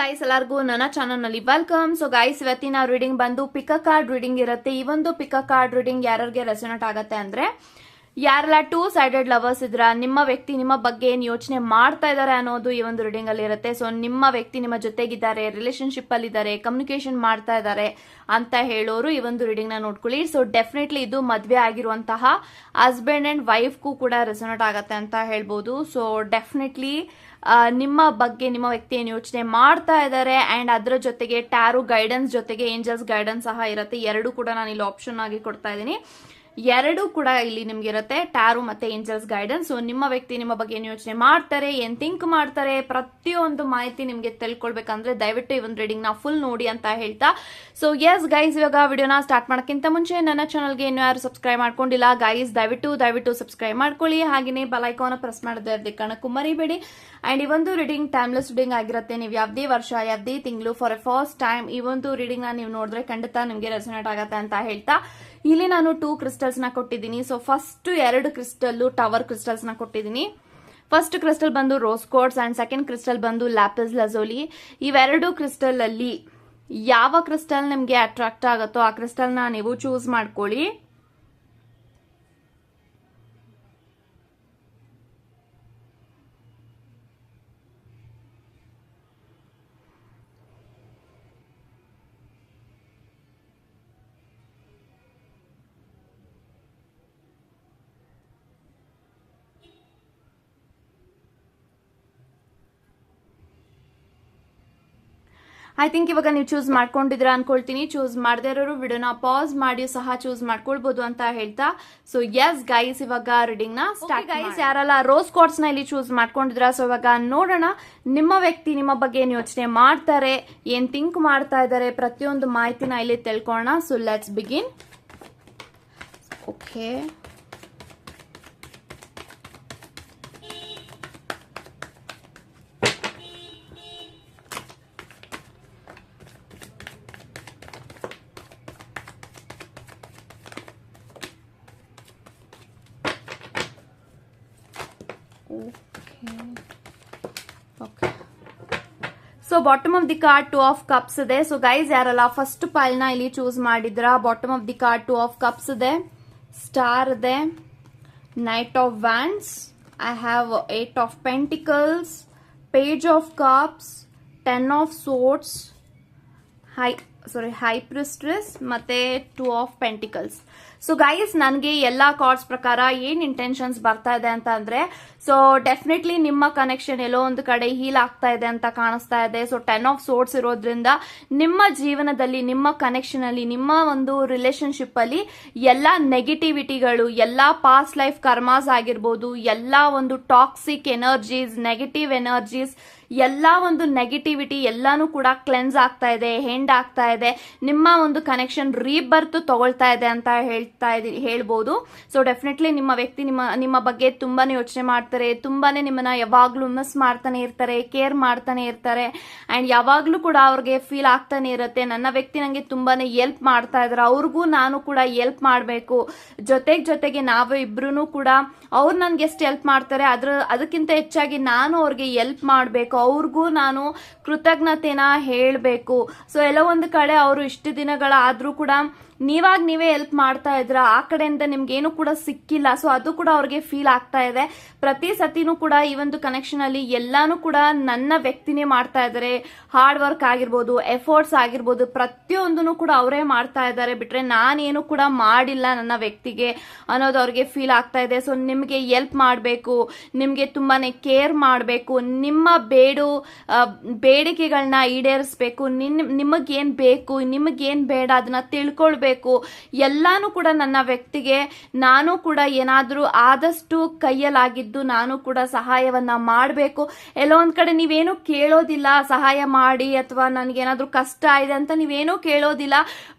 Guys ಎಲ್ಲರಿಗೂ ನನ್ನ channel ನಲ್ಲಿ ವೆಲ್ಕಮ್. ಸೊ ಗೈಸ್ ಇವತ್ತಿನ ರೀಡಿಂಗ್ ಬಂದು ಪಿಕ್ ಅ ಕಾರ್ಡ್ ರೀಡಿಂಗ್ ಇರುತ್ತೆ. ಈ ಒಂದು ಪಿಕ್ ಅ ಕಾರ್ಡ್ ರೀಡಿಂಗ್ ಯಾರಿಗೆ ರೆಸೊನೇಟ್ ಆಗುತ್ತೆ ಅಂದ್ರೆ ಯಾರೆಲ್ಲ 2 ಸೈಡೆಡ್ ಲವರ್ಸ್ ಇದ್ರ ನಿಮ್ಮ ವ್ಯಕ್ತಿ ನಿಮ್ಮ ಬಗ್ಗೆ ಏನ್ ಯೋಚನೆ ಮಾಡ್ತಾ ಇದಾರೆ ಅನ್ನೋದು ಈ ಒಂದು ರೀಡಿಂಗ್ ಅಲ್ಲಿ ಇರುತ್ತೆ. ಸೊ ನಿಮ್ಮ ವ್ಯಕ್ತಿ ನಿಮ್ಮ ಜೊತೆಗಿದ್ದಾರೆ, ರಿಲೇಶನ್ಶಿಪ್ ಅಲ್ಲಿ ಇದ್ದಾರೆ, ಕಮ್ಯುನಿಕೇಶನ್ ಮಾಡ್ತಾ ಇದ್ದಾರೆ ಅಂತ ಹೇಳೋರು ಈ ಒಂದು ರೀಡಿಂಗ್ ನ ನೋಡ್ಕೊಳ್ಳಿ. ಸೊ ಡೆಫಿನೆಟ್ಲಿ ಇದು ಮದ್ವೆ ಆಗಿರುವಂತಹ ಹಸ್ಬೆಂಡ್ ಅಂಡ್ ವೈಫ್ಗೂ ಕೂಡ ರೆಸೊನೇಟ್ ಆಗತ್ತೆ ಅಂತ ಹೇಳ್ಬೋದು. ಸೊ ಡೆಫಿನೆಟ್ಲಿ ನಿಮ್ಮ ಬಗ್ಗೆ ನಿಮ್ಮ ವ್ಯಕ್ತಿ ಏನು ಯೋಚನೆ ಮಾಡ್ತಾ ಇದ್ದಾರೆ ಅಂಡ್ ಅದರ ಜೊತೆಗೆ ಟ್ಯಾರೋ ಗೈಡೆನ್ಸ್ ಜೊತೆಗೆ ಏಂಜಲ್ಸ್ ಗೈಡೆನ್ಸ್ ಸಹ ಇರುತ್ತೆ. ಎರಡು ಕೂಡ ನಾನು ಇಲ್ಲಿ ಆಪ್ಷನ್ ಆಗಿ ಕೊಡ್ತಾ ಇದ್ದೀನಿ. ಎರಡು ಕೂಡ ಇಲ್ಲಿ ನಿಮ್ಗೆ ಇರುತ್ತೆ, ಟ್ಯಾರೋ ಮತ್ತೆ ಏಂಜಲ್ಸ್ ಗೈಡೆನ್ಸ್. ಸೊ ನಿಮ್ಮ ವ್ಯಕ್ತಿ ನಿಮ್ಮ ಬಗ್ಗೆ ಏನು ಯೋಚನೆ ಮಾಡ್ತಾರೆ, ಏನ್ ಥಿಂಕ್ ಮಾಡ್ತಾರೆ, ಪ್ರತಿಯೊಂದು ಮಾಹಿತಿ ನಿಮ್ಗೆ ತಿಳ್ಕೊಳ್ಬೇಕಂದ್ರೆ ದಯವಿಟ್ಟು ಈ ಒಂದು ರೀಡಿಂಗ್ ನ ಫುಲ್ ನೋಡಿ ಅಂತ ಹೇಳ್ತಾ. ಸೊ ಎಸ್ ಗೈಸ್, ಇವಾಗ ವಿಡಿಯೋನ ಸ್ಟಾರ್ಟ್ ಮಾಡೋಕ್ಕಿಂತ ಮುಂಚೆ ನನ್ನ ಚಾನಲ್ಗೆ ಇನ್ನೂ ಯಾರು ಸಬ್ಸ್ಕ್ರೈಬ್ ಮಾಡ್ಕೊಂಡಿಲ್ಲ ಗೈಸ್ ದಯವಿಟ್ಟು ಸಬ್ಸ್ಕ್ರೈಬ್ ಮಾಡ್ಕೊಳ್ಳಿ. ಹಾಗೆಯೇ ಬೆಲ್ ಐಕಾನ್ ಪ್ರೆಸ್ ಮಾಡೋದೇ ಕಾರಣಕ್ಕೂ ಮರಿಬೇಡಿ. ಅಂಡ್ ಈ ಒಂದು ರೀಡಿಂಗ್ ಟೈಮ್ಲೆಸ್ ರೀಡಿಂಗ್ ಆಗಿರುತ್ತೆ. ನೀವು ಯಾವುದೇ ವರ್ಷ ಯಾವುದೇ ತಿಂಗಳು ಫಾರ್ ಎ ಫಸ್ಟ್ ಟೈಮ್ ಈ ಒಂದು ರೀಡಿಂಗ್ ನ ನೀವು ನೋಡಿದ್ರೆ ಖಂಡಿತ ನಿಮ್ಗೆ ರೆಸೊನೇಟ್ ಆಗತ್ತೆ ಅಂತ ಹೇಳ್ತಾ ಇಲ್ಲಿ ನಾನು 2 ಕ್ರಿಸ್ಟಲ್ಸ್ ನ ಕೊಟ್ಟಿದ್ದೀನಿ. So first 2 crystal tower crystals ನ ಕೊಟ್ಟಿದ್ದೀನಿ. ಫಸ್ಟ್ ಕ್ರಿಸ್ಟಲ್ ಬಂದು rose quartz and second crystal ಬಂದು ಲ್ಯಾಪಿಸ್ ಲಜೋಲಿ. ಇವೆರಡು ಕ್ರಿಸ್ಟಲ್ ಅಲ್ಲಿ ಯಾವ ಕ್ರಿಸ್ಟಲ್ ನಿಮ್ಗೆ ಅಟ್ರಾಕ್ಟ್ ಆಗುತ್ತೋ ಆ ಕ್ರಿಸ್ಟಲ್ ನ ನೀವು ಚೂಸ್ ಮಾಡ್ಕೊಳ್ಳಿ. ಐ ಥಿಂಕ್ ಇವಾಗ ನೀವು ಚೂಸ್ ಮಾಡ್ಕೊಂಡಿದ್ರ ಅನ್ಕೊಳ್ತೀನಿ. ಚೂಸ್ ಮಾಡದೇ ಇರೋರು ವಿಡಿಯೋನ ಪಾಸ್ ಮಾಡಿ ಸಹ ಚೂಸ್ ಮಾಡ್ಕೊಳ್ಬಹುದು ಅಂತ ಹೇಳ್ತಾ. ಸೊ ಎಸ್ ಗೈಸ್, ಇವಾಗ ರೀಡಿಂಗ್ ನ ಸ್ಟಾರ್ಟ್. ಗೈಸ್ ಯಾರೆಲ್ಲ ರೋಸ್ ಕ್ವಾರ್ಟ್ಸ್ ನ ಇಲ್ಲಿ ಚೂಸ್ ಮಾಡ್ಕೊಂಡಿದ್ರ, ಸೊ ಇವಾಗ ನೋಡೋಣ ನಿಮ್ಮ ವ್ಯಕ್ತಿ ನಿಮ್ಮ ಬಗ್ಗೆ ಏನ್ ಯೋಚನೆ ಮಾಡ್ತಾರೆ, ಏನ್ ಥಿಂಕ್ ಮಾಡ್ತಾ ಇದ್ದಾರೆ, ಪ್ರತಿಯೊಂದು ಮಾಹಿತಿನ ಇಲ್ಲಿ ತಿಳ್ಕೊಳ್ಳೋಣ. So let's begin. Okay, so bottom of the card 2 of cups ಇದೆ. ಸೊ ಗೈಸ್ ಯಾರಲ್ಲ ಫಸ್ಟ್ ಪೈಲ್ ನ ಇಲ್ಲಿ ಚೂಸ್ ಮಾಡಿದ್ರ, bottom of the card 2 of cups ಇದೆ, ಸ್ಟಾರ್ ಇದೆ, knight of wands, I have 8 of pentacles, page of cups, 10 of swords, high priestess ಮತ್ತೆ 2 of pentacles. So guys ನನಗೆ ಎಲ್ಲಾ ಕಾರ್ಡ್ಸ್ ಪ್ರಕಾರ ಏನ್ ಇಂಟೆನ್ಷನ್ಸ್ ಬರ್ತಾ ಇದೆ ಅಂತ ಅಂದ್ರೆ, ಸೊ ಡೆಫಿನೆಟ್ಲಿ ನಿಮ್ಮ ಕನೆಕ್ಷನ್ ಎಲ್ಲೋ ಒಂದು ಕಡೆ ಹೀಲ್ ಆಗ್ತಾ ಇದೆ ಅಂತ ಕಾಣಿಸ್ತಾ ಇದೆ. ಸೊ 10 ಆಫ್ ಸೋರ್ಡ್ಸ್ ಇರೋದ್ರಿಂದ ನಿಮ್ಮ ಜೀವನದಲ್ಲಿ ನಿಮ್ಮ ಕನೆಕ್ಷನ್ ಅಲ್ಲಿ ನಿಮ್ಮ ಒಂದು ರಿಲೇಶನ್ಶಿಪ್ ಅಲ್ಲಿ ಎಲ್ಲಾ ನೆಗೆಟಿವಿಟಿಗಳು, ಎಲ್ಲಾ ಪಾಸ್ಟ್ ಲೈಫ್ ಕರ್ಮಾಸ್ ಆಗಿರ್ಬೋದು, ಎಲ್ಲಾ ಒಂದು ಟಾಕ್ಸಿಕ್ ಎನರ್ಜೀಸ್, ನೆಗೆಟಿವ್ ಎನರ್ಜೀಸ್, ಎಲ್ಲಾ ಒಂದು ನೆಗೆಟಿವಿಟಿ ಎಲ್ಲಾನು ಕೂಡ ಕ್ಲೆನ್ಸ್ ಆಗ್ತಾ ಇದೆ, ಹೆಂಡ್ ಆಗ್ತಾ ಇದೆ. ನಿಮ್ಮ ಒಂದು ಕನೆಕ್ಷನ್ ರೀಬರ್ತ್ ತಗೊಳ್ತಾ ಇದೆ ಅಂತ ಹೇಳ್ಬೋದು. ಸೊ ಡೆಫಿನೆಟ್ಲಿ ನಿಮ್ಮ ವ್ಯಕ್ತಿ ನಿಮ್ಮ ಬಗ್ಗೆ ತುಂಬಾನೇ ಯೋಚನೆ ಮಾಡ್ತಾರೆ, ತುಂಬಾನೇ ನಿಮ್ಮನ್ನ ಯಾವಾಗ್ಲೂ ಮಿಸ್ ಮಾಡ್ತಾನೆ ಇರ್ತಾರೆ, ಕೇರ್ ಮಾಡ್ತಾನೆ ಇರ್ತಾರೆ. ಅಂಡ್ ಯಾವಾಗ್ಲೂ ಕೂಡ ಅವ್ರಿಗೆ ಫೀಲ್ ಆಗ್ತಾನೆ ಇರುತ್ತೆ, ನನ್ನ ವ್ಯಕ್ತಿ ನಂಗೆ ತುಂಬಾನೇ ಹೆಲ್ಪ್ ಮಾಡ್ತಾ ಇದಾರೆ, ಅವ್ರಿಗೂ ನಾನು ಕೂಡ ಹೆಲ್ಪ್ ಮಾಡ್ಬೇಕು, ಜೊತೆಗೆ ನಾವು ಇಬ್ರು ಕೂಡ ಅವ್ರು ನನ್ಗೆ ಎಷ್ಟು ಹೆಲ್ಪ್ ಮಾಡ್ತಾರೆ ಅದಕ್ಕಿಂತ ಹೆಚ್ಚಾಗಿ ನಾನು ಅವ್ರಿಗೆ ಹೆಲ್ಪ್ ಮಾಡ್ಬೇಕು, ಅವ್ರಿಗೂ ನಾನು ಕೃತಜ್ಞತೆನ ಹೇಳ್ಬೇಕು. ಸೊ ಎಲ್ಲ ಒಂದು ಕಡೆ ಅವರು ಇಷ್ಟು ದಿನಗಳಾದ್ರೂ ಕೂಡ ನೀವೇ ಹೆಲ್ಪ್ ಮಾಡ್ತಾ ಇದ್ರ, ಆ ಕಡೆಯಿಂದ ನಿಮ್ಗೆ ಏನು ಕೂಡ ಸಿಕ್ಕಿಲ್ಲ. ಸೊ ಅದು ಕೂಡ ಅವ್ರಿಗೆ ಫೀಲ್ ಆಗ್ತಾ ಇದೆ. ಪ್ರತಿ ಸತಿನೂ ಕೂಡ ಈ ಒಂದು ಕನೆಕ್ಷನ್ ಅಲ್ಲಿ ಎಲ್ಲಾನು ಕೂಡ ನನ್ನ ವ್ಯಕ್ತಿನೇ ಮಾಡ್ತಾ ಇದಾರೆ. ಹಾರ್ಡ್ ವರ್ಕ್ ಆಗಿರ್ಬೋದು, ಎಫರ್ಟ್ಸ್ ಆಗಿರ್ಬೋದು, ಪ್ರತಿಯೊಂದನ್ನು ಕೂಡ ಅವರೇ ಮಾಡ್ತಾ ಇದ್ದಾರೆ, ಬಿಟ್ರೆ ನಾನೇನು ಕೂಡ ಮಾಡಿಲ್ಲ ನನ್ನ ವ್ಯಕ್ತಿಗೆ ಅನ್ನೋದು ಅವ್ರಿಗೆ ಫೀಲ್ ಆಗ್ತಾ ಇದೆ. ಸೊ ನಿಮ್ಗೆ ಹೆಲ್ಪ್ ಮಾಡ್ಬೇಕು, ನಿಮ್ಗೆ ತುಂಬಾನೇ ಕೇರ್ ಮಾಡ್ಬೇಕು, ನಿಮ್ಮ ಬೇಡಿಕೆಗಳನ್ನ ಈಡೇರಿಸಬೇಕು, ನಿಮಗೇನ್ ಬೇಕು ನಿಮಗೇನ್ ಬೇಡ ಅದನ್ನ ತಿಳ್ಕೊಳ್ಬೇಕು. ಎಲ್ಲಾನು ಕೂಡ ನನ್ನ ವ್ಯಕ್ತಿಗೆ ನಾನು ಕೂಡ ಏನಾದ್ರೂ ಆದಷ್ಟು ಕೈಯಲ್ಲಾಗಿದ್ದು ನಾನು ಕೂಡ ಸಹಾಯವನ್ನ ಮಾಡಬೇಕು. ಎಲ್ಲೋ ಒಂದ್ ಕಡೆ ನೀವೇನು ಕೇಳೋದಿಲ್ಲ ಸಹಾಯ ಮಾಡಿ ಅಥವಾ ನನ್ಗೇನಾದ್ರೂ ಕಷ್ಟ ಇದೆ ಅಂತ ನೀವೇನು ಕೇಳೋದಿಲ್ಲ,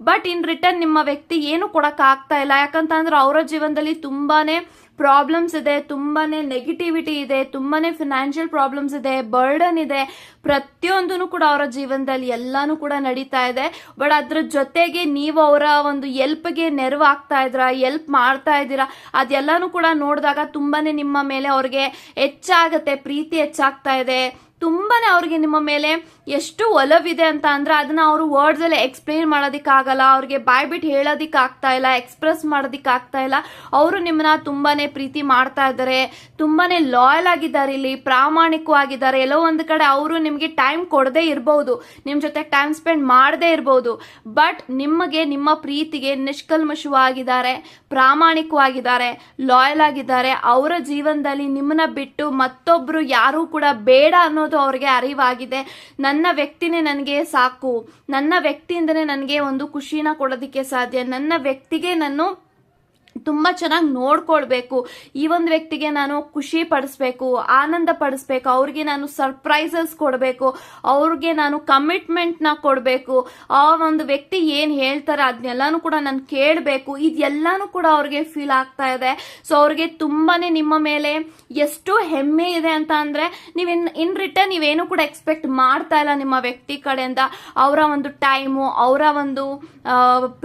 ಬಟ್ ಇನ್ ರಿಟರ್ನ್ ನಿಮ್ಮ ವ್ಯಕ್ತಿ ಏನು ಕೊಡಕ್ ಆಗ್ತಾ ಇಲ್ಲ. ಯಾಕಂತಂದ್ರೆ ಅವರ ಜೀವನದಲ್ಲಿ ತುಂಬಾನೇ ಪ್ರಾಬ್ಲಮ್ಸ್ ಇದೆ, ತುಂಬಾನೇ ನೆಗೆಟಿವಿಟಿ ಇದೆ, ತುಂಬಾನೇ ಫಿನಾನ್ಷಿಯಲ್ ಪ್ರಾಬ್ಲಮ್ಸ್ ಇದೆ, ಬರ್ಡನ್ ಇದೆ, ಪ್ರತಿಯೊಂದೂ ಕೂಡ ಅವರ ಜೀವನದಲ್ಲಿ ಎಲ್ಲಾನು ಕೂಡ ನಡೀತಾ ಇದೆ. ಬಟ್ ಅದ್ರ ಜೊತೆಗೆ ನೀವು ಅವರ ಒಂದು ಹೆಲ್ಪ್ಗೆ ನೆರವು ಆಗ್ತಾ ಇದ್ರ, ಹೆಲ್ಪ್ ಮಾಡ್ತಾ ಇದ್ದೀರಾ, ಅದೆಲ್ಲಾನು ಕೂಡ ನೋಡಿದಾಗ ತುಂಬಾನೇ ನಿಮ್ಮ ಮೇಲೆ ಅವ್ರಿಗೆ ಹೆಚ್ಚಾಗತ್ತೆ, ಪ್ರೀತಿ ಹೆಚ್ಚಾಗ್ತಾ ಇದೆ, ತುಂಬಾನೇ ಅವ್ರಿಗೆ ನಿಮ್ಮ ಮೇಲೆ ಎಷ್ಟು ಒಲವಿದೆ ಅಂತ ಅಂದ್ರೆ ಅದನ್ನ ಅವರು ವರ್ಡ್ಸ್ ಅಲ್ಲಿ ಎಕ್ಸ್ಪ್ಲೇನ್ ಮಾಡೋದಿಕ್ಕಾಗಲ್ಲ, ಅವ್ರಿಗೆ ಬಾಯ್ ಬಿಟ್ಟು ಹೇಳೋದಿಕ್ ಆಗ್ತಾ ಇಲ್ಲ, ಎಕ್ಸ್ಪ್ರೆಸ್ ಮಾಡೋದಿಕ್ ಆಗ್ತಾ ಇಲ್ಲ. ಅವರು ನಿಮ್ಮನ್ನ ತುಂಬಾನೇ ಪ್ರೀತಿ ಮಾಡ್ತಾ ಇದ್ದಾರೆ, ತುಂಬಾನೇ ಲಾಯಲ್ ಆಗಿದ್ದಾರೆ, ಇಲ್ಲಿ ಪ್ರಾಮಾಣಿಕವಾಗಿದ್ದಾರೆ. ಎಲ್ಲೋ ಒಂದು ಕಡೆ ಅವರು ನಿಮ್ಗೆ ಟೈಮ್ ಕೊಡದೇ ಇರಬಹುದು, ನಿಮ್ ಜೊತೆ ಟೈಮ್ ಸ್ಪೆಂಡ್ ಮಾಡದೇ ಇರಬಹುದು, ಬಟ್ ನಿಮಗೆ ನಿಮ್ಮ ಪ್ರೀತಿಗೆ ನಿಷ್ಕಲ್ಮಶವಾಗಿದ್ದಾರೆ, ಪ್ರಾಮಾಣಿಕವಾಗಿದ್ದಾರೆ, ಲಾಯಲ್ ಆಗಿದ್ದಾರೆ. ಅವರ ಜೀವನದಲ್ಲಿ ನಿಮ್ಮನ್ನ ಬಿಟ್ಟು ಮತ್ತೊಬ್ರು ಯಾರು ಕೂಡ ಬೇಡ ಅನ್ನೋದು ಅವ್ರಿಗೆ ಅರಿವಾಗಿದೆ. ನನ್ನ ವ್ಯಕ್ತಿನೇ ನನಗೆ ಸಾಕು, ನನ್ನ ವ್ಯಕ್ತಿಯಿಂದನೇ ನನಗೆ ಒಂದು ಖುಷಿನ ಕೊಡೋದಿಕ್ಕೆ ಸಾಧ್ಯ, ನನ್ನ ವ್ಯಕ್ತಿಗೆ ನಾನು ತುಂಬಾ ಚೆನ್ನಾಗಿ ನೋಡ್ಕೊಳ್ಬೇಕು, ಈ ಒಂದು ವ್ಯಕ್ತಿಗೆ ನಾನು ಖುಷಿ ಪಡಿಸ್ಬೇಕು, ಆನಂದ ಪಡಿಸ್ಬೇಕು, ಅವ್ರಿಗೆ ನಾನು ಸರ್ಪ್ರೈಸಸ್ ಕೊಡಬೇಕು, ಅವ್ರಿಗೆ ನಾನು ಕಮಿಟ್ಮೆಂಟ್ ನ ಕೊಡಬೇಕು, ಆ ಒಂದು ವ್ಯಕ್ತಿ ಏನ್ ಹೇಳ್ತಾರೆ ಅದನ್ನೆಲ್ಲಾನು ಕೂಡ ನಾನು ಕೇಳಬೇಕು. ಇದೆಲ್ಲಾನು ಕೂಡ ಅವ್ರಿಗೆ ಫೀಲ್ ಆಗ್ತಾ ಇದೆ. ಸೊ ಅವ್ರಿಗೆ ತುಂಬಾನೇ ನಿಮ್ಮ ಮೇಲೆ ಎಷ್ಟು ಹೆಮ್ಮೆ ಇದೆ ಅಂತ ಅಂದ್ರೆ ನೀವ್ ಇನ್ ರಿಟರ್ನ್ ನೀವೇನು ಕೂಡ ಎಕ್ಸ್ಪೆಕ್ಟ್ ಮಾಡ್ತಾ ಇಲ್ಲ ನಿಮ್ಮ ವ್ಯಕ್ತಿ ಕಡೆಯಿಂದ. ಅವರ ಒಂದು ಟೈಮು, ಅವರ ಒಂದು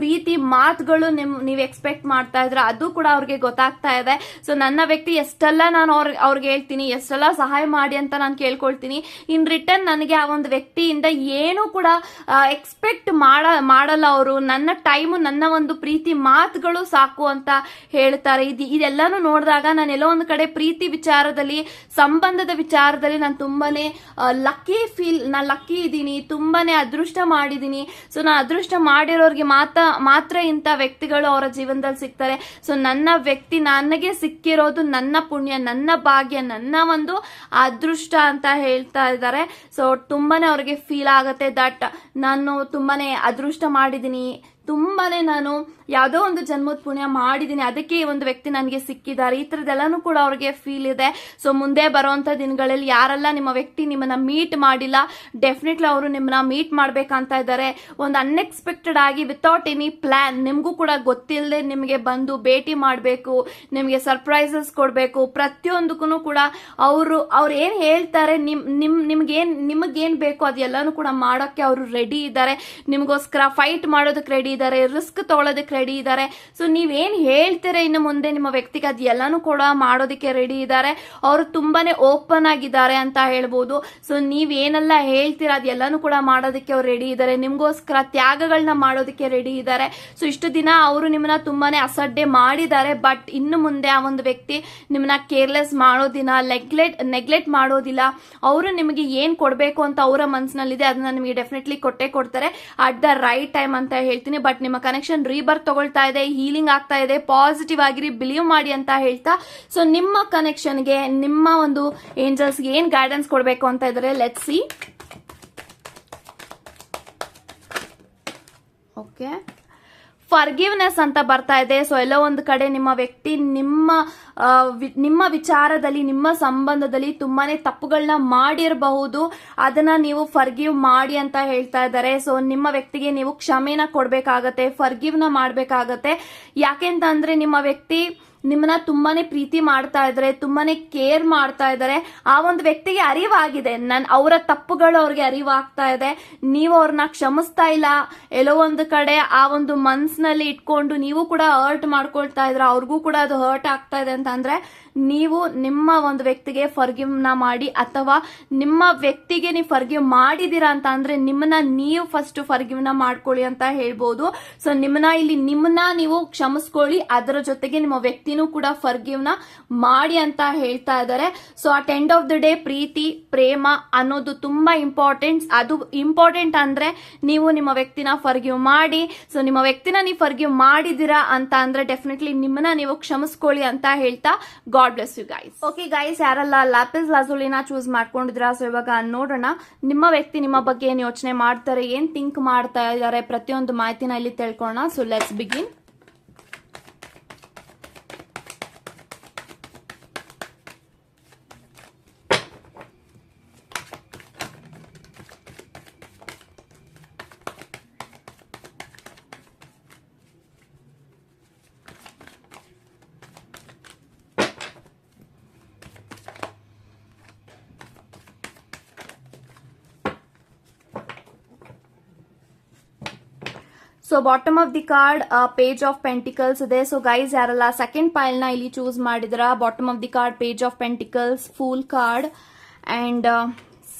ಪ್ರೀತಿ ಮಾತುಗಳು ನೀವ್ ಎಕ್ಸ್ಪೆಕ್ಟ್ ಮಾಡ್ತಾ ಇದ್ರ ಅದು ಕೂಡ ಅವ್ರಿಗೆ ಗೊತ್ತಾಗ್ತಾ ಇದೆ. ಸೊ ನನ್ನ ವ್ಯಕ್ತಿ ಎಷ್ಟೆಲ್ಲ ನಾನು ಅವ್ರಿಗೆ ಹೇಳ್ತೀನಿ, ಎಷ್ಟೆಲ್ಲ ಸಹಾಯ ಮಾಡಿ ಅಂತ ನಾನು ಕೇಳ್ಕೊಳ್ತೀನಿ, ಇನ್ ರಿಟರ್ನ್ ನನಗೆ ಆ ಒಂದು ವ್ಯಕ್ತಿಯಿಂದ ಏನು ಕೂಡ ಎಕ್ಸ್ಪೆಕ್ಟ್ ಮಾಡಲ್ಲ ಅವರು. ನನ್ನ ಟೈಮು, ನನ್ನ ಒಂದು ಪ್ರೀತಿ ಮಾತುಗಳು ಸಾಕು ಅಂತ ಹೇಳ್ತಾರೆ. ಇದೆಲ್ಲಾನು ನೋಡಿದಾಗ ನಾನು ಎಲ್ಲೋ ಒಂದು ಕಡೆ ಪ್ರೀತಿ ವಿಚಾರದಲ್ಲಿ, ಸಂಬಂಧದ ವಿಚಾರದಲ್ಲಿ ನಾನು ತುಂಬಾನೇ ಲಕ್ಕಿ ಇದ್ದೀನಿ, ತುಂಬಾನೇ ಅದೃಷ್ಟ ಮಾಡಿದೀನಿ. ಸೊ ನಾನು ಅದೃಷ್ಟ ಮಾಡಿರೋರ್ಗೆ ಮಾತ್ರ ಇಂಥ ವ್ಯಕ್ತಿಗಳು ಅವರ ಜೀವನದಲ್ಲಿ ಸಿಗ್ತಾರೆ. ಸೊ ನನ್ನ ವ್ಯಕ್ತಿ ನನಗೆ ಸಿಕ್ಕಿರೋದು ನನ್ನ ಪುಣ್ಯ, ನನ್ನ ಭಾಗ್ಯ, ನನ್ನ ಒಂದು ಅದೃಷ್ಟ ಅಂತ ಹೇಳ್ತಾ ಇದ್ದಾರೆ. ಸೊ ತುಂಬಾನೇ ಅವ್ರಿಗೆ ಫೀಲ್ ಆಗುತ್ತೆ ದಟ್ ನಾನು ತುಂಬಾನೇ ಅದೃಷ್ಟ ಮಾಡಿದೀನಿ, ತುಂಬಾನೇ ನಾನು ಯಾವುದೋ ಒಂದು ಜನ್ಮದ ಪುಣ್ಯ ಮಾಡಿದೀನಿ, ಅದಕ್ಕೆ ಈ ಒಂದು ವ್ಯಕ್ತಿ ನನಗೆ ಸಿಕ್ಕಿದ್ದಾರೆ. ಈ ತರದೆಲ್ಲಾನು ಕೂಡ ಅವ್ರಿಗೆ ಫೀಲ್ ಇದೆ. ಸೊ ಮುಂದೆ ಬರುವಂತ ದಿನಗಳಲ್ಲಿ ಯಾರೆಲ್ಲ ನಿಮ್ಮ ವ್ಯಕ್ತಿ ನಿಮ್ಮನ್ನ ಮೀಟ್ ಮಾಡಿಲ್ಲ, ಡೆಫಿನೆಟ್ಲಿ ಅವರು ನಿಮ್ಮನ್ನ ಮೀಟ್ ಮಾಡ್ಬೇಕಂತ ಇದ್ದಾರೆ. ಒಂದು ಅನ್ಎಕ್ಸ್ಪೆಕ್ಟೆಡ್ ಆಗಿ ವಿತೌಟ್ ಎನಿ ಪ್ಲಾನ್, ನಿಮ್ಗೂ ಕೂಡ ಗೊತ್ತಿಲ್ಲದೆ ನಿಮಗೆ ಬಂದು ಭೇಟಿ ಮಾಡಬೇಕು, ನಿಮಗೆ ಸರ್ಪ್ರೈಸಸ್ ಕೊಡಬೇಕು, ಪ್ರತಿಯೊಂದಕ್ಕೂ ಕೂಡ ಅವ್ರು ಏನ್ ಹೇಳ್ತಾರೆ, ನಿಮಗೇನ್ ಬೇಕು ಅದೆಲ್ಲಾನು ಕೂಡ ಮಾಡೋಕೆ ಅವರು ರೆಡಿ ಇದ್ದಾರೆ. ನಿಮಗೋಸ್ಕರ ಫೈಟ್ ಮಾಡೋದಕ್ಕೆ ರೆಡಿ ಇದ್ದಾರೆ, ರಿಸ್ಕ್ ತಗೊಳ್ಳೋದಕ್ಕೆ ರೆಡಿ ಇದ್ದಾರೆ. ಸೊ ನೀವೇನ್ ಹೇಳ್ತೀರಾ ಇನ್ನು ಮುಂದೆ ನಿಮ್ಮ ವ್ಯಕ್ತಿಗೆ ಅದು ಎಲ್ಲಾನು ಕೂಡ ಮಾಡೋದಕ್ಕೆ ರೆಡಿ ಇದ್ದಾರೆ. ಅವರು ತುಂಬಾನೇ ಓಪನ್ ಆಗಿದ್ದಾರೆ ಅಂತ ಹೇಳ್ಬೋದು. ಸೊ ನೀವೇನೆಲ್ಲ ಹೇಳ್ತೀರಾ ಅದೆಲ್ಲಾನು ಕೂಡ ಮಾಡೋದಕ್ಕೆ ಅವ್ರು ರೆಡಿ ಇದ್ದಾರೆ, ನಿಮ್ಗೋಸ್ಕರ ತ್ಯಾಗಗಳನ್ನ ಮಾಡೋದಕ್ಕೆ ರೆಡಿ ಇದ್ದಾರೆ. ಸೊ ಇಷ್ಟು ದಿನ ಅವರು ನಿಮ್ಮನ್ನ ತುಂಬಾನೇ ಅಸಡ್ಡೆ ಮಾಡಿದ್ದಾರೆ, ಬಟ್ ಇನ್ನು ಮುಂದೆ ಆ ಒಂದು ವ್ಯಕ್ತಿ ನಿಮ್ಮನ್ನ ಕೇರ್ಲೆಸ್ ಮಾಡೋದಿಲ್ಲ, ನೆಗ್ಲೆಕ್ಟ್ ಮಾಡೋದಿಲ್ಲ. ಅವರು ನಿಮಗೆ ಏನ್ ಕೊಡ್ಬೇಕು ಅಂತ ಅವರ ಮನಸ್ಸಿನಲ್ಲಿದೆ ಅದನ್ನ ನಿಮಗೆ ಡೆಫಿನೆಟ್ಲಿ ಕೊಟ್ಟೆ ಕೊಡ್ತಾರೆ ಅಟ್ ದ ರೈಟ್ ಟೈಮ್ ಅಂತ ಹೇಳ್ತೀನಿ. ಬಟ್ ನಿಮ್ಮ ಕನೆಕ್ಷನ್ ರೀಬರ್ತ್ ತಗೊಳ್ತಾ ಇದೆ, ಹೀಲಿಂಗ್ ಆಗ್ತಾ ಇದೆ, ಪಾಸಿಟಿವ್ ಆಗಿರಿ, ಬಿಲೀವ್ ಮಾಡಿ ಅಂತ ಹೇಳ್ತಾ, ಸೊ ನಿಮ್ಮ ಕನೆಕ್ಷನ್ಗೆ ನಿಮ್ಮ ಒಂದು ಏಂಜಲ್ಸ್ಗೆ ಏನ್ ಗೈಡೆನ್ಸ್ ಕೊಡಬೇಕು ಅಂತ ಇದ್ದಾರೆ, ಲೆಟ್ಸ್ ಸಿ. ಓಕೆ, ಫರ್ಗಿವ್ನೆಸ್ ಅಂತ ಬರ್ತಾ ಇದೆ. ಸೊ ಎಲ್ಲೋ ಒಂದು ಕಡೆ ನಿಮ್ಮ ವ್ಯಕ್ತಿ ನಿಮ್ಮ ವಿಚಾರದಲ್ಲಿ, ನಿಮ್ಮ ಸಂಬಂಧದಲ್ಲಿ ತುಂಬಾನೇ ತಪ್ಪುಗಳನ್ನ ಮಾಡಿರಬಹುದು, ಅದನ್ನ ನೀವು ಫರ್ಗಿವ್ ಮಾಡಿ ಅಂತ ಹೇಳ್ತಾ ಇದ್ದಾರೆ. ಸೊ ನಿಮ್ಮ ವ್ಯಕ್ತಿಗೆ ನೀವು ಕ್ಷಮೆನ ಕೊಡ್ಬೇಕಾಗತ್ತೆ, ಫರ್ಗಿವ್ನ ಮಾಡ್ಬೇಕಾಗತ್ತೆ. ಯಾಕೆಂತಂದ್ರೆ ನಿಮ್ಮ ವ್ಯಕ್ತಿ ನಿಮ್ಮನ್ನ ತುಂಬಾನೇ ಪ್ರೀತಿ ಮಾಡ್ತಾ ಇದ್ದಾರೆ, ತುಂಬಾನೇ ಕೇರ್ ಮಾಡ್ತಾ ಇದ್ದಾರೆ. ಆ ಒಂದು ವ್ಯಕ್ತಿಗೆ ಅರಿವಾಗಿದೆ, ಅವರ ತಪ್ಪುಗಳು ಅವ್ರಿಗೆ ಅರಿವಾಗ್ತಾ ಇದೆ, ನೀವು ಅವ್ರನ್ನ ಕ್ಷಮಿಸ್ತಾ ಇಲ್ಲ. ಎಲ್ಲೋ ಒಂದು ಕಡೆ ಆ ಒಂದು ಮನ್ಸಿನಲ್ಲಿ ಇಟ್ಕೊಂಡು ನೀವು ಕೂಡ ಹರ್ಟ್ ಮಾಡ್ಕೊಳ್ತಾ ಇದ್ರ, ಅವ್ರಿಗೂ ಕೂಡ ಅದು ಹರ್ಟ್ ಆಗ್ತಾ ಇದೆ ಅಂತ ಅಂದ್ರೆ ನೀವು ನಿಮ್ಮ ಒಂದು ವ್ಯಕ್ತಿಗೆ ಫರ್ಗಿವ್ನ ಮಾಡಿ, ಅಥವಾ ನಿಮ್ಮ ವ್ಯಕ್ತಿಗೆ ನೀವು ಫರ್ಗಿವ್ ಮಾಡಿದೀರಾ ಅಂತ ಅಂದ್ರೆ ನಿಮ್ಮನ್ನ ನೀವು ಫಸ್ಟ್ ಫರ್ಗಿವ್ನ ಮಾಡ್ಕೊಳ್ಳಿ ಅಂತ ಹೇಳ್ಬೋದು. ಸೊ ನಿಮ್ಮನ್ನ ನೀವು ಕ್ಷಮಿಸ್ಕೊಳ್ಳಿ, ಅದರ ಜೊತೆಗೆ ನಿಮ್ಮ ವ್ಯಕ್ತಿನೂ ಕೂಡ ಫರ್ಗಿವ್ನ ಮಾಡಿ ಅಂತ ಹೇಳ್ತಾ ಇದ್ದಾರೆ. So at end of the day ಪ್ರೀತಿ, ಪ್ರೇಮ ಅನ್ನೋದು ತುಂಬಾ ಇಂಪಾರ್ಟೆಂಟ್. ಅದು ಇಂಪಾರ್ಟೆಂಟ್ ಅಂದ್ರೆ ನೀವು ನಿಮ್ಮ ವ್ಯಕ್ತಿನ ಫರ್ಗಿವ್ ಮಾಡಿ. ಸೊ ನಿಮ್ಮ ವ್ಯಕ್ತಿನ ನೀವು ಫರ್ಗಿವ್ ಮಾಡಿದೀರಾ ಅಂತ ಅಂದ್ರೆ ಡೆಫಿನೆಟ್ಲಿ ನಿಮ್ಮನ್ನ ನೀವು ಕ್ಷಮಿಸ್ಕೊಳ್ಳಿ ಅಂತ ಹೇಳ್ತಾ god bless you guys. Okay guys, ಯಾರೆಲ್ಲ ಲ್ಯಾಪಿಸ್ ಲಾಜುಲಿನ ಚೂಸ್ ಮಾಡ್ಕೊಂಡಿದ್ರ, ಸೊ ಇವಾಗ ನೋಡೋಣ ನಿಮ್ಮ ವ್ಯಕ್ತಿ ನಿಮ್ಮ ಬಗ್ಗೆ ಏನ್ ಯೋಚನೆ ಮಾಡ್ತಾರೆ, ಏನ್ ಥಿಂಕ್ ಮಾಡ್ತಾ ಇದ್ದಾರೆ, ಪ್ರತಿಯೊಂದು ಮಾಹಿತಿನ ಇಲ್ಲಿ ತಿಳ್ಕೊಳ್ಳೋಣ. So let's begin. So bottom of the card page of pentacles ಇದೆ. ಸೊ ಗೈಸ್ ಯಾರೆಲ್ಲ ಸೆಕೆಂಡ್ ಪೈಲ್ ನ ಇಲ್ಲಿ ಚೂಸ್ ಮಾಡಿದ್ರ, bottom of the card page of pentacles, fool card and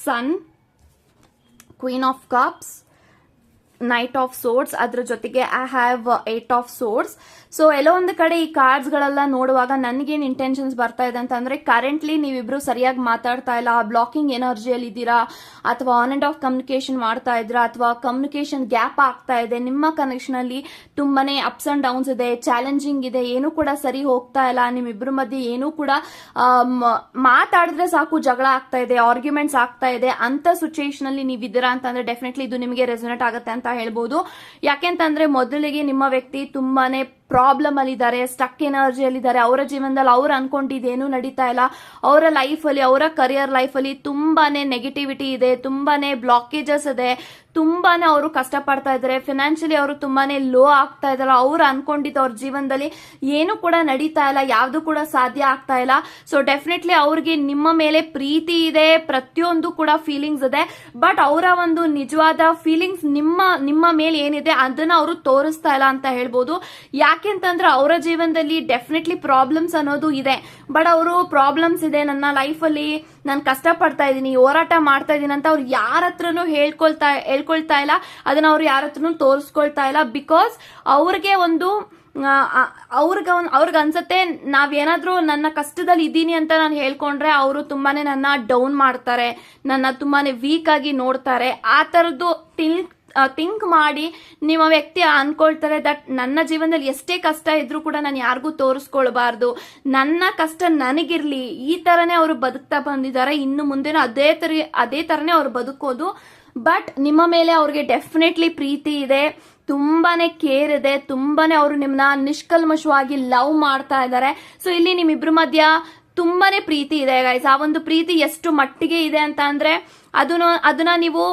sun, queen of cups, knight of swords, ಅದ್ರ ಜೊತೆಗೆ I have 8 of swords. So ಎಲ್ಲೋ ಒಂದು ಕಡೆ ಈ ಕಾರ್ಡ್ಸ್ ಗಳೆಲ್ಲ ನೋಡುವಾಗ ನನ್ಗೇನ್ ಇಂಟೆನ್ಷನ್ಸ್ ಬರ್ತಾ ಇದೆ ಅಂತಂದ್ರೆ, ಕರೆಂಟ್ಲಿ ನೀವಿಬ್ರು ಸರಿಯಾಗಿ ಮಾತಾಡ್ತಾ ಇಲ್ಲ, ಬ್ಲಾಕಿಂಗ್ ಎನರ್ಜಿಯಲ್ಲಿ ಇದ್ದೀರಾ, ಅಥವಾ ಆನ್ ಅಂಡ್ ಆಫ್ ಕಮ್ಯುನಿಕೇಶನ್ ಮಾಡ್ತಾ ಇದ್ದೀರಾ, ಅಥವಾ ಕಮ್ಯುನಿಕೇಶನ್ ಗ್ಯಾಪ್ ಆಗ್ತಾ ಇದೆ. ನಿಮ್ಮ ಕನೆಕ್ಷನ್ ಅಲ್ಲಿ ತುಂಬಾನೇ ಅಪ್ಸ್ ಅಂಡ್ ಡೌನ್ಸ್ ಇದೆ, ಚಾಲೆಂಜಿಂಗ್ ಇದೆ, ಏನೂ ಕೂಡ ಸರಿ ಹೋಗ್ತಾ ಇಲ್ಲ. ನಿಮ್ಮಿಬ್ರ ಮಧ್ಯೆ ಏನೂ ಕೂಡ ಮಾತಾಡಿದ್ರೆ ಸಾಕು ಜಗಳ ಆಗ್ತಾ ಇದೆ, ಆರ್ಗ್ಯುಮೆಂಟ್ಸ್ ಆಗ್ತಾ ಇದೆ. ಅಂತ ಸಿಚುಯೇಷನ್ ಅಲ್ಲಿ ನೀವಿದ್ದೀರಾ ಅಂತಂದ್ರೆ ಡೆಫಿನೆಟ್ಲಿ ಇದು ನಿಮಗೆ ರೆಸೊನೇಟ್ ಆಗುತ್ತೆ ಅಂತ ಹೇಳ್ಬೋದು. ಯಾಕೆಂತಂದ್ರೆ ಮೊದಲಿಗೆ ನಿಮ್ಮ ವ್ಯಕ್ತಿ ತುಂಬಾನೇ ಪ್ರಾಬ್ಲಮ್ ಅಲ್ಲಿ ಇದ್ದಾರೆ, ಸ್ಟಕ್ ಎನರ್ಜಿಯಲ್ಲಿ ಇದ್ದಾರೆ. ಅವರ ಜೀವನದಲ್ಲಿ ಅವ್ರು ಅನ್ಕೊಂಡಿದ್ದೇನು ನಡೀತಾ ಇಲ್ಲ. ಅವರ ಲೈಫ್ ಅಲ್ಲಿ, ಅವರ ಕರಿಯರ್ ಲೈಫ್ ಅಲ್ಲಿ ತುಂಬಾನೇ ನೆಗೆಟಿವಿಟಿ ಇದೆ, ತುಂಬಾನೇ ಬ್ಲಾಕೇಜಸ್ ಇದೆ, ತುಂಬಾನೇ ಅವರು ಕಷ್ಟ ಪಡ್ತಾ ಇದ್ದಾರೆ. ಫಿನಾನ್ಷಿಯಲಿ ಅವರು ತುಂಬಾನೇ ಲೋ ಆಗ್ತಾ ಇದಾರೆ. ಅವ್ರು ಅನ್ಕೊಂಡಿದ್ದು ಅವ್ರ ಜೀವನದಲ್ಲಿ ಏನು ಕೂಡ ನಡೀತಾ ಇಲ್ಲ, ಯಾವ್ದು ಕೂಡ ಸಾಧ್ಯ ಆಗ್ತಾ ಇಲ್ಲ. ಸೊ ಡೆಫಿನೆಟ್ಲಿ ಅವ್ರಿಗೆ ನಿಮ್ಮ ಮೇಲೆ ಪ್ರೀತಿ ಇದೆ, ಪ್ರತಿಯೊಂದು ಕೂಡ ಫೀಲಿಂಗ್ಸ್ ಇದೆ. ಬಟ್ ಅವರ ಒಂದು ನಿಜವಾದ ಫೀಲಿಂಗ್ಸ್ ನಿಮ್ಮ ಮೇಲೆ ಏನಿದೆ ಅದನ್ನ ಅವರು ತೋರಿಸ್ತಾ ಇಲ್ಲ ಅಂತ ಹೇಳ್ಬೋದು. ಯಾಕೆಂತಂದ್ರೆ ಅವರ ಜೀವನದಲ್ಲಿ ಡೆಫಿನೆಟ್ಲಿ ಪ್ರಾಬ್ಲಮ್ಸ್ ಅನ್ನೋದು ಇದೆ. ಬಟ್ ಅವರು ಪ್ರಾಬ್ಲಮ್ಸ್ ಇದೆ, ನನ್ನ ಲೈಫ್ ಅಲ್ಲಿ ನಾನು ಕಷ್ಟ ಪಡ್ತಾ ಇದ್ದೀನಿ, ಹೋರಾಟ ಮಾಡ್ತಾ ಇದ್ದೀನಿ ಅಂತ ಅವ್ರು ಯಾರ ಹತ್ರನೂ ಹೇಳ್ಕೊಳ್ತಾ ಇಲ್ಲ, ಅದನ್ನ ಅವ್ರು ಯಾರ ಹತ್ರನೂ ತೋರಿಸ್ಕೊಳ್ತಾ ಇಲ್ಲ. ಬಿಕಾಸ್ ಅವ್ರಿಗೆ ಒಂದು ಅವ್ರಿಗೆ ಅನ್ಸತ್ತೆ ನಾವೇನಾದ್ರೂ ನನ್ನ ಕಷ್ಟದಲ್ಲಿ ಇದ್ದೀನಿ ಅಂತ ನಾನು ಹೇಳ್ಕೊಂಡ್ರೆ ಅವರು ತುಂಬಾನೇ ನನ್ನ ಡೌನ್ ಮಾಡ್ತಾರೆ, ನನ್ನ ತುಂಬಾನೇ ವೀಕ್ ಆಗಿ ನೋಡ್ತಾರೆ. ಆ ತರದ್ದು ಥಿಂಕ್ ಮಾಡಿ ನಿಮ್ಮ ವ್ಯಕ್ತಿ ಅನ್ಕೊಳ್ತಾರೆ ದಟ್ ನನ್ನ ಜೀವನದಲ್ಲಿ ಎಷ್ಟೇ ಕಷ್ಟ ಇದ್ರೂ ಕೂಡ ನಾನು ಯಾರಿಗೂ ತೋರಿಸ್ಕೊಳ್ಬಾರ್ದು, ನನ್ನ ಕಷ್ಟ ನನಗಿರ್ಲಿ. ಈ ತರನೇ ಅವರು ಬದುಕ್ತಾ ಬಂದಿದ್ದಾರೆ. ಇನ್ನು ಮುಂದೆನೂ ಅದೇ ತರನೇ ಅವ್ರು ಬದುಕೋದು. ಬಟ್ ನಿಮ್ಮ ಮೇಲೆ ಅವ್ರಿಗೆ ಡೆಫಿನೆಟ್ಲಿ ಪ್ರೀತಿ ಇದೆ, ತುಂಬಾನೇ ಕೇರ್ ಇದೆ, ತುಂಬಾನೇ ಅವರು ನಿಮ್ಮನ್ನ ನಿಷ್ಕಲ್ಮಶವಾಗಿ ಲವ್ ಮಾಡ್ತಾ ಇದ್ದಾರೆ. ಸೊ ಇಲ್ಲಿ ನಿಮ್ಮಿಬ್ರ ಮಧ್ಯ ತುಂಬಾನೇ ಪ್ರೀತಿ ಇದೆ ಗೈಸ್. ಆ ಒಂದು ಪ್ರೀತಿ ಎಷ್ಟು ಮಟ್ಟಿಗೆ ಇದೆ ಅಂತ ಅಂದ್ರೆ ಅದನ್ನ ನೀವು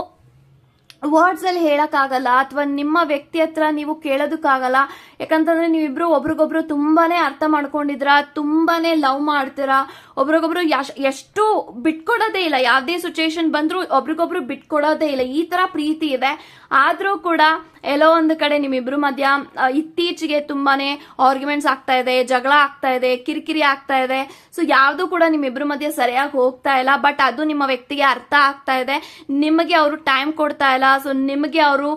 ವರ್ಡ್ಸ್ ಅಲ್ಲಿ ಹೇಳಕ್ಕಾಗಲ್ಲ, ಅಥವಾ ನಿಮ್ಮ ವ್ಯಕ್ತಿ ಹತ್ರ ನೀವು ಕೇಳೋದಕ್ಕಾಗಲ್ಲ. ಯಾಕಂತಂದ್ರೆ ನೀವಿಬ್ರು ಒಬ್ರಿಗೊಬ್ರು ತುಂಬಾನೇ ಅರ್ಥ ಮಾಡ್ಕೊಂಡಿದ್ರ, ತುಂಬಾನೇ ಲವ್ ಮಾಡ್ತೀರಾ, ಒಬ್ರಿಗೊಬ್ರು ಎಷ್ಟು ಬಿಟ್ಕೊಡೋದೇ ಇಲ್ಲ. ಯಾವ್ದೇ ಸಿಚುಯೇಷನ್ ಬಂದ್ರು ಒಬ್ರಿಗೊಬ್ರು ಬಿಟ್ಕೊಡೋದೇ ಇಲ್ಲ. ಈ ತರ ಪ್ರೀತಿ ಇದೆ. ಆದ್ರೂ ಕೂಡ ಎಲ್ಲೋ ಒಂದು ಕಡೆ ನಿಮ್ಮಿಬ್ರು ಮಧ್ಯ ಇತ್ತೀಚೆಗೆ ತುಂಬಾನೇ ಆರ್ಗ್ಯುಮೆಂಟ್ಸ್ ಆಗ್ತಾ ಇದೆ, ಜಗಳ ಆಗ್ತಾ ಇದೆ, ಕಿರಿಕಿರಿ ಆಗ್ತಾ ಇದೆ. ಸೊ ಯಾವ್ದು ಕೂಡ ನಿಮ್ಮಿಬ್ರು ಮಧ್ಯ ಸರಿಯಾಗಿ ಹೋಗ್ತಾ ಇಲ್ಲ. ಬಟ್ ಅದು ನಿಮ್ಮ ವ್ಯಕ್ತಿಗೆ ಅರ್ಥ ಆಗ್ತಾ ಇದೆ. ನಿಮಗೆ ಅವರು ಟೈಮ್ ಕೊಡ್ತಾ ಇಲ್ಲ. ಸೊ ನಿಮಗೆ ಅವರು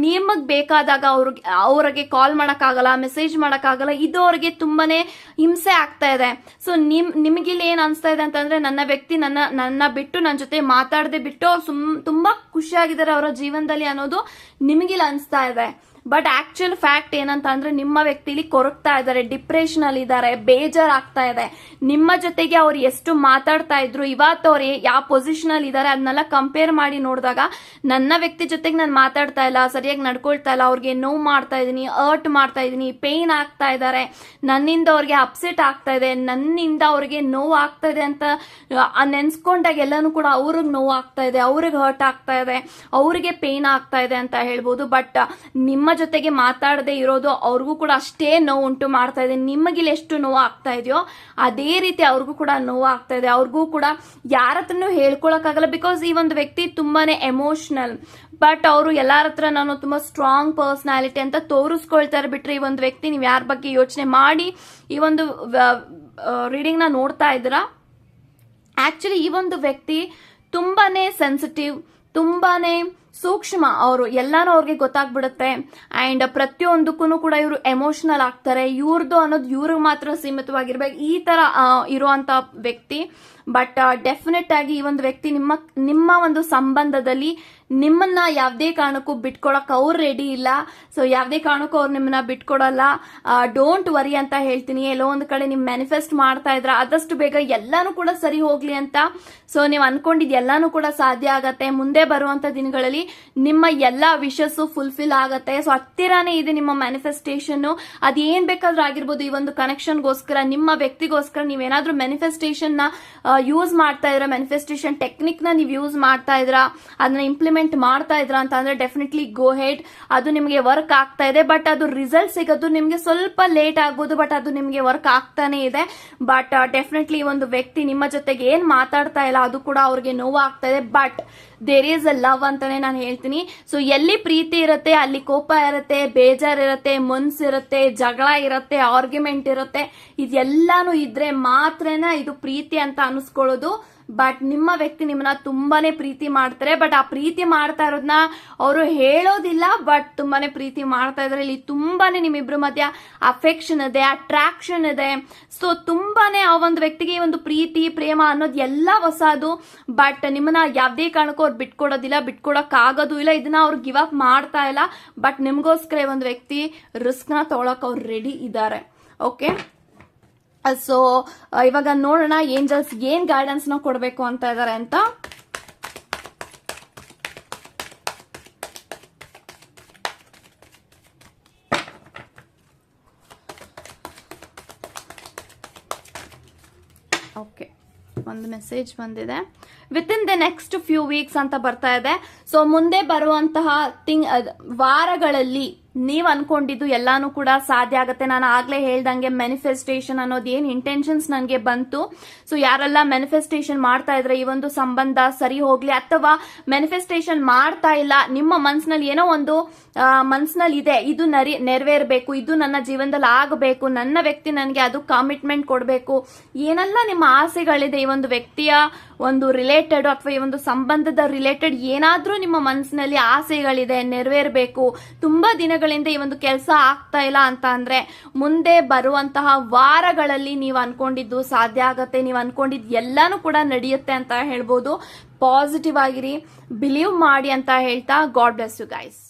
ನಿಮಗ್ ಬೇಕಾದಾಗ ಅವ್ರಿಗೆ ಕಾಲ್ ಮಾಡಕ್ಕಾಗಲ್ಲ, ಮೆಸೇಜ್ ಮಾಡಕ್ಕಾಗಲ್ಲ. ಇದು ಅವ್ರಿಗೆ ತುಂಬಾನೇ ಹಿಂಸೆ ಆಗ್ತಾ ಇದೆ. ಸೊ ನಿಮಗಿಲ್ಲಿ ಏನ್ ಅನ್ಸ್ತಾ ಇದೆ ಅಂತಂದ್ರೆ, ನನ್ನ ವ್ಯಕ್ತಿ ನನ್ನ ಬಿಟ್ಟು ನನ್ನ ಜೊತೆ ಮಾತಾಡದೆ ಬಿಟ್ಟು ಅವ್ರು ತುಂಬಾ ಖುಷಿಯಾಗಿದ್ದಾರೆ ಅವರ ಜೀವನದಲ್ಲಿ ಅನ್ನೋದು ನಿಮಗಿಲ್ಲಿ ಅನ್ಸ್ತಾ ಇದೆ. ಬಟ್ ಆಕ್ಚುಯಲ್ ಫ್ಯಾಕ್ಟ್ ಏನಂತ ಅಂದ್ರೆ, ನಿಮ್ಮ ವ್ಯಕ್ತಿಲಿ ಕೊರಗ್ತಾ ಇದ್ದಾರೆ, ಡಿಪ್ರೆಷನ್ ಅಲ್ಲಿ ಇದ್ದಾರೆ, ಬೇಜಾರಾಗ್ತಾ ಇದೆ. ನಿಮ್ಮ ಜೊತೆಗೆ ಅವ್ರು ಎಷ್ಟು ಮಾತಾಡ್ತಾ ಇದ್ರು, ಇವತ್ತು ಅವ್ರು ಯಾವ ಪೊಸಿಷನ್ ಅಲ್ಲಿ ಇದ್ದಾರೆ ಅದನ್ನೆಲ್ಲ ಕಂಪೇರ್ ಮಾಡಿ ನೋಡಿದಾಗ, ನನ್ನ ವ್ಯಕ್ತಿ ಜೊತೆಗೆ ನಾನು ಮಾತಾಡ್ತಾ ಇಲ್ಲ, ಸರಿಯಾಗಿ ನಡ್ಕೊಳ್ತಾ ಇಲ್ಲ, ಅವ್ರಿಗೆ ನೋವು ಮಾಡ್ತಾ ಇದೀನಿ, ಹರ್ಟ್ ಮಾಡ್ತಾ ಇದೀನಿ, ಪೇನ್ ಆಗ್ತಾ ಇದ್ದಾರೆ, ನನ್ನಿಂದ ಅವ್ರಿಗೆ ಅಪ್ಸೆಟ್ ಆಗ್ತಾ ಇದೆ, ನನ್ನಿಂದ ಅವ್ರಿಗೆ ನೋವು ಆಗ್ತಾ ಇದೆ ಅಂತ ನೆನ್ಸ್ಕೊಂಡಾಗ ಎಲ್ಲಾನು ಕೂಡ ಅವ್ರಿಗೆ ನೋವು ಆಗ್ತಾ ಇದೆ, ಅವ್ರಿಗೆ ಹರ್ಟ್ ಆಗ್ತಾ ಇದೆ, ಅವ್ರಿಗೆ ಪೇನ್ ಆಗ್ತಾ ಇದೆ ಅಂತ ಹೇಳ್ಬೋದು. ಬಟ್ ನಿಮ್ಮ ಜೊತೆಗೆ ಮಾತಾಡದೆ ಇರೋದು ಅವ್ರಿಗೂ ಕೂಡ ಅಷ್ಟೇ ನೋವು ಉಂಟು ಮಾಡ್ತಾ ಇದೆ. ನಿಮಗಿಲ್ಲಿ ಎಷ್ಟು ನೋವು ಆಗ್ತಾ ಇದೆಯೋ ಅದೇ ರೀತಿ ಅವ್ರಿಗೂ ಕೂಡ ನೋವು ಆಗ್ತಾ ಇದೆ. ಅವ್ರಿಗೂ ಕೂಡ ಯಾರ ಹತ್ರನೂ ಹೇಳ್ಕೊಳಕ್ಕಾಗಲ್ಲ. ಬಿಕಾಸ್ ಈ ಒಂದು ವ್ಯಕ್ತಿ ತುಂಬಾನೇ ಎಮೋಷನಲ್. ಬಟ್ ಅವರು ಎಲ್ಲಾರ ಹತ್ರ ನಾನು ತುಂಬಾ ಸ್ಟ್ರಾಂಗ್ ಪರ್ಸನಾಲಿಟಿ ಅಂತ ತೋರಿಸ್ಕೊಳ್ತಾರೆ. ಬಿಟ್ರೆ ಈ ಒಂದು ವ್ಯಕ್ತಿ ನೀವು ಯಾರ ಬಗ್ಗೆ ಯೋಚನೆ ಮಾಡಿ ಈ ಒಂದು ರೀಡಿಂಗ್ ನ ನೋಡ್ತಾ ಇದ್ದೀರಾ, ಆಕ್ಚುಲಿ ಈ ಒಂದು ವ್ಯಕ್ತಿ ತುಂಬಾನೇ ಸೆನ್ಸಿಟಿವ್, ತುಂಬಾನೇ ಸೂಕ್ಷ್ಮ. ಅವರು ಎಲ್ಲಾನು ಅವ್ರಿಗೆ ಗೊತ್ತಾಗ್ಬಿಡುತ್ತೆ. ಅಂಡ್ ಪ್ರತಿಯೊಂದಕ್ಕೂ ಕೂಡ ಇವರು ಎಮೋಷನಲ್ ಆಗ್ತಾರೆ. ಇವ್ರದ್ದು ಅನ್ನೋದು ಇವ್ರಿಗೆ ಮಾತ್ರ ಸೀಮಿತವಾಗಿರ್ಬೇಕು, ಈ ತರ ಇರುವಂತ ವ್ಯಕ್ತಿ. ಬಟ್ ಡೆಫಿನೆಟ್ ಆಗಿ ಈ ಒಂದು ವ್ಯಕ್ತಿ ನಿಮ್ಮ ಒಂದು ಸಂಬಂಧದಲ್ಲಿ ನಿಮ್ಮನ್ನ ಯಾವ್ದೇ ಕಾರಣಕ್ಕೂ ಬಿಟ್ಕೊಡಕ್ ಅವ್ರು ರೆಡಿ ಇಲ್ಲ. ಸೊ ಯಾವ್ದೇ ಕಾರಣಕ್ಕೂ ಅವ್ರು ನಿಮ್ಮನ್ನ ಬಿಟ್ಕೊಡಲ್ಲ. ಡೋಂಟ್ ವರಿ ಅಂತ ಹೇಳ್ತೀನಿ. ಎಲ್ಲೋ ಒಂದು ಕಡೆ ನಿಮ್ ಮ್ಯಾನಿಫೆಸ್ಟ್ ಮಾಡ್ತಾ ಇದ್ರ ಆದಷ್ಟು ಬೇಗ ಎಲ್ಲಾನು ಕೂಡ ಸರಿ ಹೋಗ್ಲಿ ಅಂತ. ಸೊ ನೀವು ಅನ್ಕೊಂಡಿದ್ ಎಲ್ಲಾನು ಕೂಡ ಸಾಧ್ಯ ಆಗತ್ತೆ. ಮುಂದೆ ಬರುವಂತ ದಿನಗಳಲ್ಲಿ ನಿಮ್ಮ ಎಲ್ಲಾ ವಿಶಸ್ಸು ಫುಲ್ಫಿಲ್ ಆಗತ್ತೆ. ಸೊ ಹತ್ತಿರಾನೇ ಇದೆ ನಿಮ್ಮ ಮ್ಯಾನಿಫೆಸ್ಟೇಷನ್. ಅದೇನ್ ಬೇಕಾದ್ರೂ ಆಗಿರ್ಬೋದು. ಈ ಒಂದು ಕನೆಕ್ಷನ್ಗೋಸ್ಕರ, ನಿಮ್ಮ ವ್ಯಕ್ತಿಗೋಸ್ಕರ ನೀವೇನಾದ್ರೂ ಮ್ಯಾನಿಫೆಸ್ಟೇಷನ್ ನ ಯೂಸ್ ಮಾಡ್ತಾ ಇದ್ರ, ಮ್ಯಾನಿಫೆಸ್ಟೇಷನ್ ಟೆಕ್ನಿಕ್ ನ ನೀವು ಯೂಸ್ ಮಾಡ್ತಾ ಇದ್ರ, ಅದನ್ನ ಇಂಪ್ಲಿಮೆಂಟ್ ಮಾಡ್ತಾ ಇದ್ರ ಅಂತ ಅಂದ್ರೆ ಡೆಫಿನೆಟ್ಲಿ ಗೋ ಹೆಡ್. ಅದು ನಿಮಗೆ ವರ್ಕ್ ಆಗ್ತಾ ಇದೆ. ಬಟ್ ಅದು ರಿಸಲ್ಟ್ ಸಿಗೋದು ನಿಮ್ಗೆ ಸ್ವಲ್ಪ ಲೇಟ್ ಆಗ್ಬೋದು. ಬಟ್ ಅದು ನಿಮ್ಗೆ ವರ್ಕ್ ಆಗ್ತಾನೆ ಇದೆ. ಬಟ್ ಡೆಫಿನೆಟ್ಲಿ ಒಂದು ವ್ಯಕ್ತಿ ನಿಮ್ಮ ಜೊತೆಗೆ ಏನ್ ಮಾತಾಡ್ತಾ ಇಲ್ಲ ಅದು ಕೂಡ ಅವ್ರಿಗೆ ನೋವು ಆಗ್ತಾ ಇದೆ. But there is a love ಅಂತಾನೆ ನಾನು ಹೇಳ್ತೀನಿ. ಸೊ ಎಲ್ಲಿ ಪ್ರೀತಿ ಇರುತ್ತೆ ಅಲ್ಲಿ ಕೋಪ ಇರುತ್ತೆ, ಬೇಜಾರ್ ಇರುತ್ತೆ, ಮನ್ಸಿರುತ್ತೆ, ಜಗಳ ಇರುತ್ತೆ, ಆರ್ಗ್ಯುಮೆಂಟ್ ಇರುತ್ತೆ. ಇದೆಲ್ಲಾನು ಇದ್ರೆ ಮಾತ್ರನೇ ಇದು ಪ್ರೀತಿ ಅಂತ ಅನಿಸ್ಕೊಳ್ಳೋದು. ಬಟ್ ನಿಮ್ಮ ವ್ಯಕ್ತಿ ನಿಮ್ಮನ್ನ ತುಂಬಾನೇ ಪ್ರೀತಿ ಮಾಡ್ತಾರೆ. ಬಟ್ ಆ ಪ್ರೀತಿ ಮಾಡ್ತಾ ಇರೋದನ್ನ ಅವರು ಹೇಳೋದಿಲ್ಲ, ಬಟ್ ತುಂಬಾನೇ ಪ್ರೀತಿ ಮಾಡ್ತಾ ಇದ್ರೆ. ಇಲ್ಲಿ ತುಂಬಾನೇ ನಿಮ್ಮಿಬ್ರ ಮಧ್ಯ ಅಫೆಕ್ಷನ್ ಇದೆ, ಅಟ್ರಾಕ್ಷನ್ ಇದೆ. ಸೊ ತುಂಬಾನೇ ಆ ಒಂದು ವ್ಯಕ್ತಿಗೆ ಒಂದು ಪ್ರೀತಿ ಪ್ರೇಮ ಅನ್ನೋದು ಎಲ್ಲ ಹೊಸದು. ಬಟ್ ನಿಮ್ಮನ್ನ ಯಾವ್ದೇ ಕಾರಣಕ್ಕೂ ಅವ್ರು ಬಿಟ್ಕೊಡೋದಿಲ್ಲ, ಬಿಟ್ಕೊಡಕ್ ಆಗೋದು ಇಲ್ಲ. ಇದನ್ನ ಅವ್ರು ಗಿವ್ ಅಪ್ ಮಾಡ್ತಾ ಇಲ್ಲ. ಬಟ್ ನಿಮ್ಗೋಸ್ಕರ ಒಂದು ವ್ಯಕ್ತಿ ರಿಸ್ಕ್ ನ ತಗೊಳಕ್ ಅವ್ರು ರೆಡಿ ಇದ್ದಾರೆ. ಓಕೆ, ಸೊ ಇವಾಗ ನೋಡೋಣ ಏಂಜಲ್ಸ್ ಏನ್ ಗೈಡೆನ್ಸ್ ನ ಕೊಡ್ಬೇಕು ಅಂತ ಇದಾರೆ ಅಂತ. ಓಕೆ, ಒಂದು ಮೆಸೇಜ್ ಬಂದಿದೆ. With in the next few weeks ಅಂತ ಬರ್ತಾ ಇದೆ. ಸೊ ಮುಂದೆ ಬರುವಂತಹ ವಾರಗಳಲ್ಲಿ ನೀವ್ ಅನ್ಕೊಂಡಿದ್ದು ಎಲ್ಲಾನು ಕೂಡ ಸಾಧ್ಯ ಆಗತ್ತೆ. ನಾನು ಆಗ್ಲೇ ಹೇಳ್ದಂಗೆ ಮ್ಯಾನಿಫೆಸ್ಟೇಷನ್ ಅನ್ನೋದು ಏನ್ ಇಂಟೆನ್ಷನ್ಸ್ ನನಗೆ ಬಂತು. ಸೊ ಯಾರೆಲ್ಲ ಮ್ಯಾನಿಫೆಸ್ಟೇಷನ್ ಮಾಡ್ತಾ ಇದ್ರೆ ಈ ಒಂದು ಸಂಬಂಧ ಸರಿ ಹೋಗ್ಲಿ, ಅಥವಾ ಮ್ಯಾನಿಫೆಸ್ಟೇಷನ್ ಮಾಡ್ತಾ ಇಲ್ಲ, ನಿಮ್ಮ ಮನ್ಸಿನಲ್ಲಿ ಏನೋ ಒಂದು ಮನ್ಸಿನಲ್ಲಿ ಇದೆ, ಇದು ನೆರವೇರ್ಬೇಕು, ಇದು ನನ್ನ ಜೀವನದಲ್ಲಿ ಆಗಬೇಕು, ನನ್ನ ವ್ಯಕ್ತಿ ನನಗೆ ಅದು ಕಮಿಟ್ಮೆಂಟ್ ಕೊಡ್ಬೇಕು, ಏನೆಲ್ಲ ನಿಮ್ಮ ಆಸೆಗಳಿದೆ ಈ ಒಂದು ವ್ಯಕ್ತಿಯ ಒಂದು ರಿಲೇಟೆಡ್ ಅಥವಾ ಈ ಒಂದು ಸಂಬಂಧದ ರಿಲೇಟೆಡ್ ಏನಾದ್ರೂ ನಿಮ್ಮ ಮನಸ್ಸಿನಲ್ಲಿ ಆಸೆಗಳಿದೆ, ನೆರವೇರ್ಬೇಕು, ತುಂಬಾ ದಿನಗಳಿಂದ ಈ ಒಂದು ಕೆಲಸ ಆಗ್ತಾ ಇಲ್ಲ ಅಂತ ಅಂದ್ರೆ ಮುಂದೆ ಬರುವಂತಹ ವಾರಗಳಲ್ಲಿ ನೀವು ಅನ್ಕೊಂಡಿದ್ದು ಸಾಧ್ಯ ಆಗತ್ತೆ. ನೀವು ಅನ್ಕೊಂಡಿದ್ದು ಎಲ್ಲಾನು ಕೂಡ ನಡೆಯುತ್ತೆ ಅಂತ ಹೇಳ್ಬೋದು. ಪಾಸಿಟಿವ್ ಆಗಿರಿ, ಬಿಲೀವ್ ಮಾಡಿ ಅಂತ ಹೇಳ್ತಾ ಗಾಡ್ ಬ್ಲೆಸ್ ಯು ಗೈಸ್.